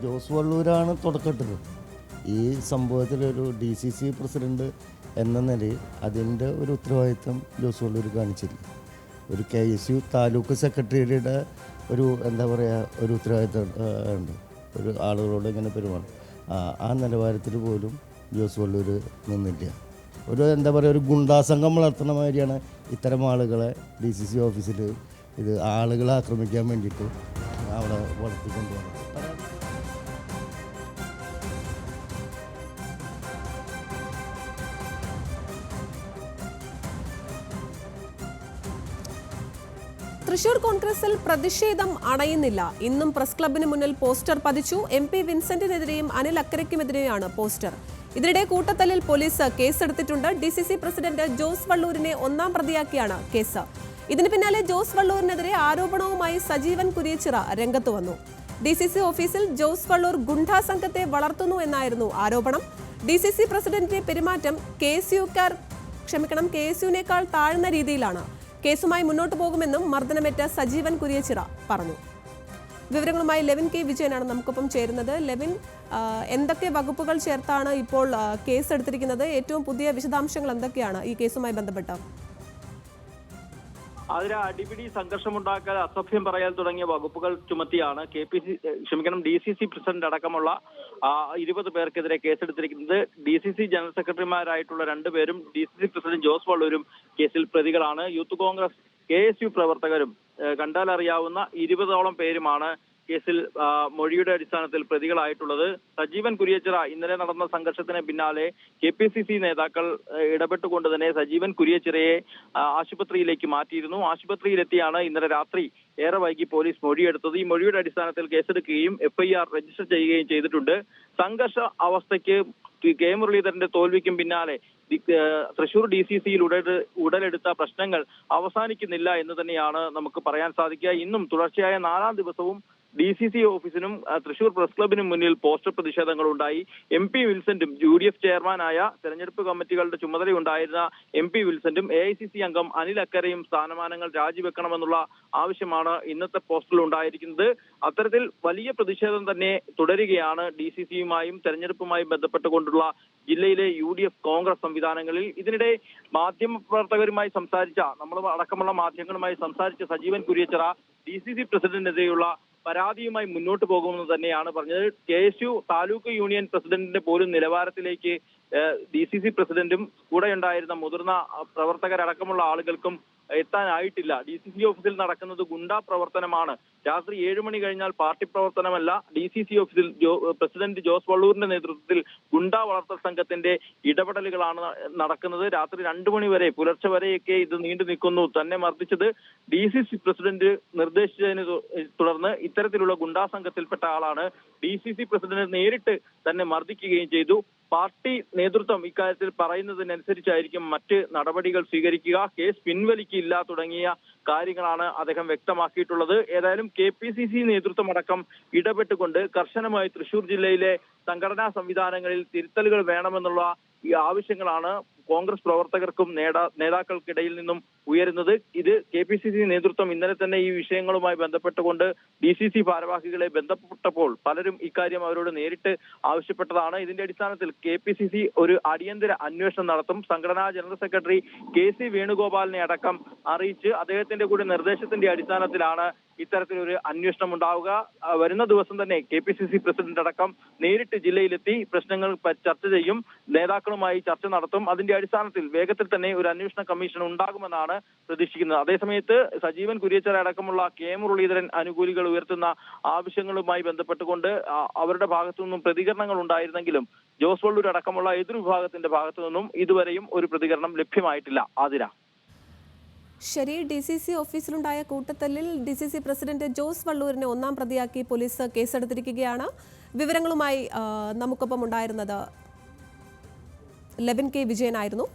ജോസ് വള്ളൂരാണ് തുടക്കമിട്ടത്. ഈ സംഭവത്തിലൊരു DCC president എന്ന നിലയിൽ അതിൻ്റെ ഒരു ഉത്തരവാദിത്വം ജോസ് വള്ളൂർ കാണിച്ചില്ല. ഒരു KSU താലൂക്ക് സെക്രട്ടറിയുടെ ഒരു എന്താ പറയുക ഒരു ഉത്തരവാദിത്വം ഉണ്ട്, ഒരു ആളുകളോട് ഇങ്ങനെ പെരുമാറും. ആ നിലവാരത്തിൽ പോലും ജോസ് വള്ളൂർ നിന്നില്ല. ഒരു എന്താ പറയുക ഒരു ഗുണ്ടാസംഘം വളർത്തുന്ന മാതിരിയാണ് ഇത്തരം ആളുകളെ DCC ഓഫീസിൽ ഇത് ആളുകളെ ആക്രമിക്കാൻ വേണ്ടിയിട്ട് അവിടെ വളർത്തിക്കൊണ്ടുപോകുന്നത്. തൃശൂർ കോൺഗ്രസിൽ പ്രതിഷേധം അണയുന്നില്ല. ഇന്നും പ്രസ് ക്ലബിന് മുന്നിൽ പോസ്റ്റർ പതിച്ചു. MP വിൻസെന്റിനെതിരെയും അനിൽ അക്കരയ്ക്കുമെതിരെയാണ് പോസ്റ്റർ. ഇതിനിടെ കൂട്ടത്തല്ലിൽ പോലീസ് കേസെടുത്തിട്ടുണ്ട്. DCC പ്രസിഡന്റ് ജോസ് വള്ളൂരിനെ ഒന്നാം പ്രതിയാക്കിയാണ് കേസ്. ഇതിന് പിന്നാലെ ജോസ് വള്ളൂരിനെതിരെ ആരോപണവുമായി സജീവൻ കുരിയച്ചിറ രംഗത്ത് വന്നു. DCC ഓഫീസിൽ ജോസ് വള്ളൂർ ഗുണ്ടാ സംഘത്തെ വളർത്തുന്നു എന്നായിരുന്നു ആരോപണം. DCC പ്രസിഡന്റിന്റെ പെരുമാറ്റം KSUവിനേക്കാൾ താഴ്ന്ന രീതിയിലാണ്. കേസുമായി മുന്നോട്ട് പോകുമെന്നും മർദ്ദനമേറ്റ സജീവൻ കുരിയച്ചിറ പറഞ്ഞു. വിവരങ്ങളുമായി ലെവിൻ K വിജയനാണ് നമുക്കൊപ്പം ചേരുന്നത്. ലെവിൻ, എന്തൊക്കെ വകുപ്പുകൾ ചേർത്താണ് ഇപ്പോൾ കേസ് എടുത്തിരിക്കുന്നത്? ഏറ്റവും പുതിയ വിശദാംശങ്ങൾ എന്തൊക്കെയാണ് ഈ കേസുമായി ബന്ധപ്പെട്ട്? അതിന് അടിപിടി സംഘർഷമുണ്ടാക്കാൻ അസഭ്യം പറയാൻ തുടങ്ങിയ വകുപ്പുകൾ ചുമത്തിയാണ് DCC പ്രസിഡന്റ് അടക്കമുള്ള 20 പേർക്കെതിരെ കേസെടുത്തിരിക്കുന്നത്. DCC ജനറൽ സെക്രട്ടറിമാരായിട്ടുള്ള 2 പേരും DCC പ്രസിഡന്റ് ജോസ് വള്ളൂരും കേസിൽ പ്രതികളാണ്. യൂത്ത് കോൺഗ്രസ് KSU പ്രവർത്തകരും കണ്ടാൽ അറിയാവുന്ന 20ഓളം പേരുമാണ് കേസിൽ മൊഴിയുടെ അടിസ്ഥാനത്തിൽ പ്രതികളായിട്ടുള്ളത്. സജീവൻ കുരിയച്ചിറ ഇന്നലെ നടന്ന സംഘർഷത്തിന് പിന്നാലെ KPCC നേതാക്കൾ ഇടപെട്ടുകൊണ്ട് തന്നെ സജീവൻ കുരിയച്ചിറയെ ആശുപത്രിയിലേക്ക് മാറ്റിയിരുന്നു. ആശുപത്രിയിലെത്തിയാണ് ഇന്നലെ രാത്രി ഏറെ വൈകി പോലീസ് മൊഴിയെടുത്തത്. ഈ മൊഴിയുടെ അടിസ്ഥാനത്തിൽ കേസെടുക്കുകയും FIR രജിസ്റ്റർ ചെയ്യുകയും ചെയ്തിട്ടുണ്ട്. സംഘർഷ അവസ്ഥയ്ക്ക് K മുരളീധരന്റെ തോൽവിക്കും പിന്നാലെ തൃശൂർ DCCയിൽ ഉടലെടുത്ത പ്രശ്നങ്ങൾ അവസാനിക്കുന്നില്ല എന്ന് തന്നെയാണ് നമുക്ക് പറയാൻ സാധിക്കുക. ഇന്നും തുടർച്ചയായ 4ാം ദിവസവും DCC ഓഫീസിനും തൃശൂർ പ്രസ് ക്ലബിനും മുന്നിൽ പോസ്റ്റർ പ്രതിഷേധങ്ങൾ ഉണ്ടായി. MP വിൽസന്റും UDF ചെയർമാനായ തെരഞ്ഞെടുപ്പ് കമ്മിറ്റികളുടെ ചുമതലയുണ്ടായിരുന്ന MP വിൽസന്റും AICC അംഗം അനിൽ അക്കരയും സ്ഥാനമാനങ്ങൾ രാജിവെക്കണമെന്നുള്ള ആവശ്യമാണ് ഇന്നത്തെ പോസ്റ്ററിൽ ഉണ്ടായിരിക്കുന്നത്. അത്തരത്തിൽ വലിയ പ്രതിഷേധം തന്നെ തുടരുകയാണ് DCCയുമായും തെരഞ്ഞെടുപ്പുമായും ബന്ധപ്പെട്ടുകൊണ്ടുള്ള ജില്ലയിലെ UDF കോൺഗ്രസ് സംവിധാനങ്ങളിൽ. ഇതിനിടെ മാധ്യമപ്രവർത്തകരുമായി നമ്മൾ അടക്കമുള്ള മാധ്യമങ്ങളുമായി സംസാരിച്ച സജീവൻ കുരിയച്ചിറ DCC പ്രസിഡന്റിനെതിരെയുള്ള പരാതിയുമായി മുന്നോട്ട് പോകുമെന്ന് തന്നെയാണ് പറഞ്ഞത്. KSU താലൂക്ക് യൂണിയൻ പ്രസിഡന്റിന്റെ പോലും നിലവാരത്തിലേക്ക് DCC പ്രസിഡന്റും കൂടെ ഉണ്ടായിരുന്ന മുതിർന്ന പ്രവർത്തകരടക്കമുള്ള ആളുകൾക്കും എത്താനായിട്ടില്ല. DCC ഓഫീസിൽ നടക്കുന്നത് ഗുണ്ടാ പ്രവർത്തനമാണ്. രാത്രി 7 മണി കഴിഞ്ഞാൽ പാർട്ടി പ്രവർത്തനമല്ല. DCC ഓഫീസിൽ പ്രസിഡന്റ് ജോസ് വള്ളൂരിന്റെ നേതൃത്വത്തിൽ ഗുണ്ടാ വളർത്തൽ സംഘത്തിന്റെ ഇടപെടലുകളാണ് നടക്കുന്നത്. രാത്രി 2 മണി വരെ പുലർച്ചെ വരെയൊക്കെ ഇത് നീണ്ടു നിൽക്കുന്നു. തന്നെ മർദ്ദിച്ചത് DCC പ്രസിഡന്റ് നിർദ്ദേശിച്ചതിനെ തുടർന്ന് ഇത്തരത്തിലുള്ള ഗുണ്ടാ സംഘത്തിൽപ്പെട്ട ആളാണ്. DCC പ്രസിഡന്റ് നേരിട്ട് തന്നെ മർദ്ദിക്കുകയും ചെയ്തു. പാർട്ടി നേതൃത്വം ഇക്കാര്യത്തിൽ പറയുന്നതിനനുസരിച്ചായിരിക്കും മറ്റ് നടപടികൾ സ്വീകരിക്കുക. കേസ് പിൻവലിക്കില്ല തുടങ്ങിയ കാര്യങ്ങളാണ് അദ്ദേഹം വ്യക്തമാക്കിയിട്ടുള്ളത്. ഏതായാലും KPCC നേതൃത്വം അടക്കം ഇടപെട്ടുകൊണ്ട് കർശനമായി തൃശൂർ ജില്ലയിലെ സംഘടനാ സംവിധാനങ്ങളിൽ തിരുത്തലുകൾ വേണമെന്നുള്ള ഈ ആവശ്യങ്ങളാണ് കോൺഗ്രസ് പ്രവർത്തകർക്കും നേതാക്കൾക്കിടയിൽ നിന്നും ഉയരുന്നത്. ഇത് KPCC നേതൃത്വം ഇന്നലെ തന്നെ ഈ വിഷയങ്ങളുമായി ബന്ധപ്പെട്ടുകൊണ്ട് DCC ഭാരവാഹികളെ ബന്ധപ്പെട്ടപ്പോൾ പലരും ഇക്കാര്യം അവരോട് നേരിട്ട് ആവശ്യപ്പെട്ടതാണ്. ഇതിന്റെ അടിസ്ഥാനത്തിൽ KPCC ഒരു അടിയന്തര അന്വേഷണം നടത്തും. സംഘടനാ ജനറൽ സെക്രട്ടറി KC വേണുഗോപാലിനെ അടക്കം അറിയിച്ച് അദ്ദേഹത്തിന്റെ കൂടി നിർദ്ദേശത്തിന്റെ അടിസ്ഥാനത്തിലാണ് ഇത്തരത്തിലൊരു അന്വേഷണം ഉണ്ടാവുക. വരുന്ന ദിവസം തന്നെ KPCC പ്രസിഡന്റ് അടക്കം നേരിട്ട് ജില്ലയിലെത്തി പ്രശ്നങ്ങൾ ചർച്ച ചെയ്യും, നേതാക്കളുമായി ചർച്ച നടത്തും. അതിന്റെ അടിസ്ഥാനത്തിൽ വേഗത്തിൽ തന്നെ ഒരു അന്വേഷണ കമ്മീഷൻ ഉണ്ടാകുമെന്നാണ് പ്രതീക്ഷിക്കുന്നത്. അതേസമയത്ത് സജീവൻ കുരിയച്ചിറ അടക്കമുള്ള K മുരളീധരൻ അനുകൂലികൾ ഉയർത്തുന്ന ആവശ്യങ്ങളുമായി ബന്ധപ്പെട്ടുകൊണ്ട് അവരുടെ ഭാഗത്തു നിന്നും പ്രതികരണങ്ങൾ ഉണ്ടായിരുന്നെങ്കിലും ജോസ് വള്ളൂർ അടക്കമുള്ള എതിർവിഭാഗത്തിന്റെ ഭാഗത്തു നിന്നും ഇതുവരെയും ഒരു പ്രതികരണം ലഭ്യമായിട്ടില്ല. ആതിര. ശരി, DCC ഓഫീസിലുണ്ടായ കൂട്ടത്തല്ലിൽ DCC പ്രസിഡന്റ് ജോസ് വള്ളൂരിനെ ഒന്നാം പ്രതിയാക്കി പോലീസ് കേസെടുത്തിരിക്കുകയാണ്. വിവരങ്ങളുമായി നമുക്കൊപ്പം ഉണ്ടായിരുന്നത് ലെവിൻ K വിജയനായിരുന്നു.